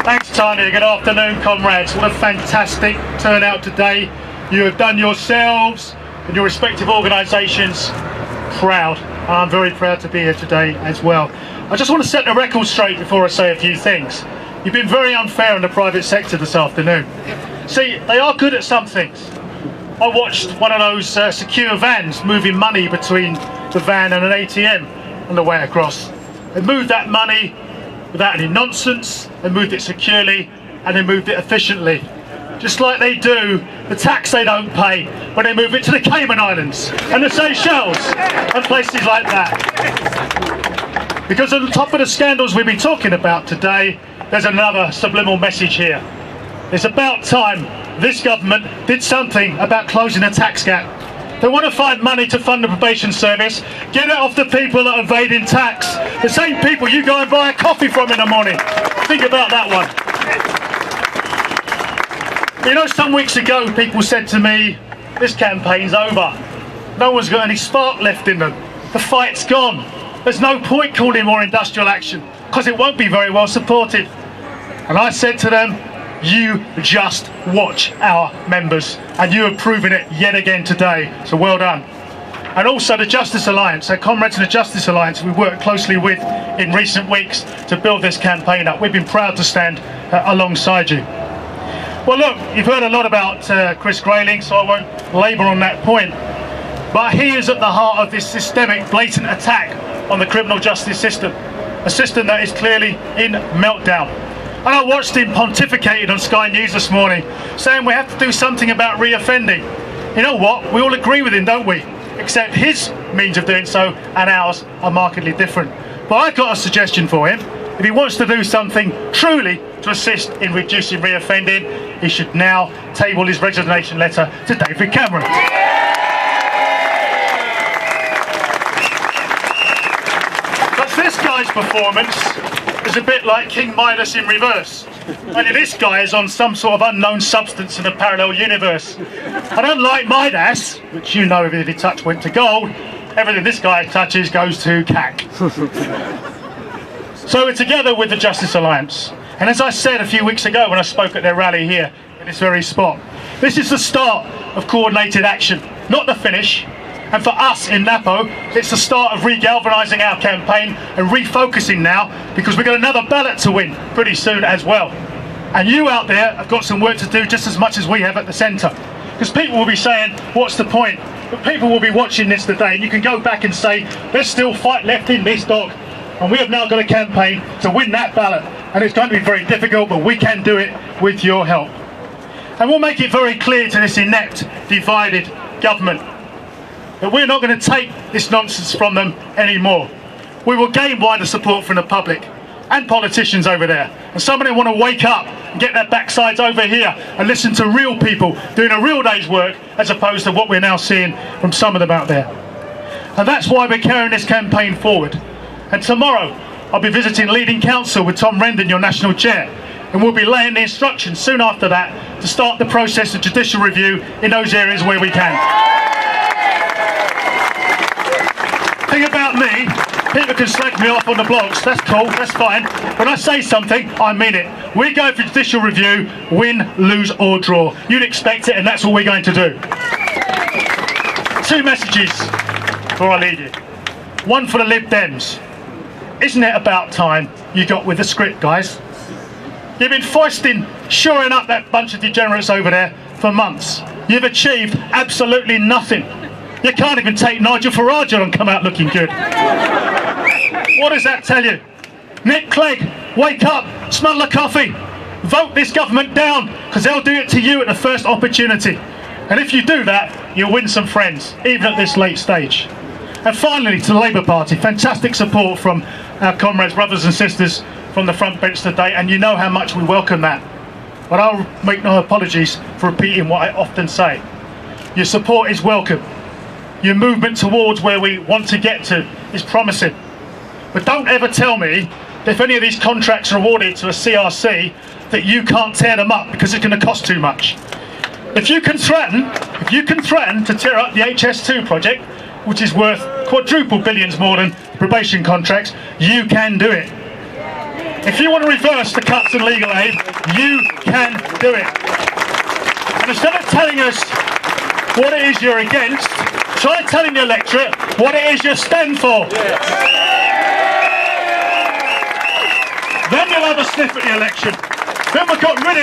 Thanks, Tanya. Good afternoon, comrades. What a fantastic turnout today. You have done yourselves and your respective organisations proud. I'm very proud to be here today as well. I just want to set the record straight before I say a few things. You've been very unfair in the private sector this afternoon. See, they are good at some things. I watched one of those secure vans moving money between the van and an ATM on the way across. They moved that money without any nonsense, they moved it securely, and they moved it efficiently. Just like they do the tax they don't pay when they move it to the Cayman Islands and the Seychelles and places like that. Because on top of the scandals we've been talking about today, there's another subliminal message here. It's about time this government did something about closing the tax gap. They want to find money to fund the probation service. Get it off the people that are evading tax. The same people you go and buy a coffee from in the morning. Think about that one. You know, some weeks ago people said to me, this campaign's over. No one's got any spark left in them. The fight's gone. There's no point calling more industrial action because it won't be very well supported. And I said to them, you just watch our members, and you have proven it yet again today, so well done. And also the Justice Alliance, our comrades in the Justice Alliance we've worked closely with in recent weeks to build this campaign up. We've been proud to stand alongside you. Well look, you've heard a lot about Chris Grayling, so I won't labour on that point, but he is at the heart of this systemic, blatant attack on the criminal justice system, a system that is clearly in meltdown. And I watched him pontificating on Sky News this morning, saying we have to do something about reoffending. You know what? We all agree with him, don't we? Except his means of doing so and ours are markedly different. But I've got a suggestion for him. If he wants to do something truly to assist in reducing reoffending, he should now table his resignation letter to David Cameron. But this guy's performance is a bit like King Midas in reverse. Only this guy is on some sort of unknown substance in a parallel universe. And unlike Midas, which you know if he touched went to gold, everything this guy touches goes to cack. So we're together with the Justice Alliance. And as I said a few weeks ago when I spoke at their rally here in this very spot, this is the start of coordinated action, not the finish. And for us in NAPO, it's the start of re-galvanising our campaign and refocusing now, because we've got another ballot to win pretty soon as well. And you out there have got some work to do just as much as we have at the centre. Because people will be saying, what's the point? But people will be watching this today, and you can go back and say, there's still fight left in this dog. And we have now got a campaign to win that ballot. And it's going to be very difficult, but we can do it with your help. And we'll make it very clear to this inept, divided government that we're not going to take this nonsense from them anymore. We will gain wider support from the public and politicians over there. And some of them want to wake up and get their backsides over here and listen to real people doing a real day's work, as opposed to what we're now seeing from some of them out there. And that's why we're carrying this campaign forward. And tomorrow I'll be visiting Leading Council with Tom Rendon, your national chair, and we'll be laying the instructions soon after that to start the process of judicial review in those areas where we can. Thing about me, people can slag me off on the blogs, that's cool, that's fine. When I say something, I mean it. We're going for judicial review, win, lose or draw. You'd expect it, and that's what we're going to do. Two messages before I leave you. One for the Lib Dems. Isn't it about time you got with the script, guys? You've been foisting, shoring up that bunch of degenerates over there for months. You've achieved absolutely nothing. You can't even take Nigel Farage on and come out looking good. What does that tell you? Nick Clegg, wake up, smell the coffee. Vote this government down, because they'll do it to you at the first opportunity. And if you do that, you'll win some friends, even at this late stage. And finally, to the Labour Party, fantastic support from our comrades, brothers and sisters from the front bench today, and you know how much we welcome that. But I'll make no apologies for repeating what I often say. Your support is welcome. Your movement towards where we want to get to is promising. But don't ever tell me that if any of these contracts are awarded to a CRC that you can't tear them up because it's going to cost too much. If you can threaten to tear up the HS2 project, which is worth quadruple billions more than probation contracts, you can do it. If you want to reverse the cuts and legal aid, you can do it. And instead of telling us what it is you're against, try telling the electorate what it is you stand for. Then you'll have a sniff at the election. Then we've got rid of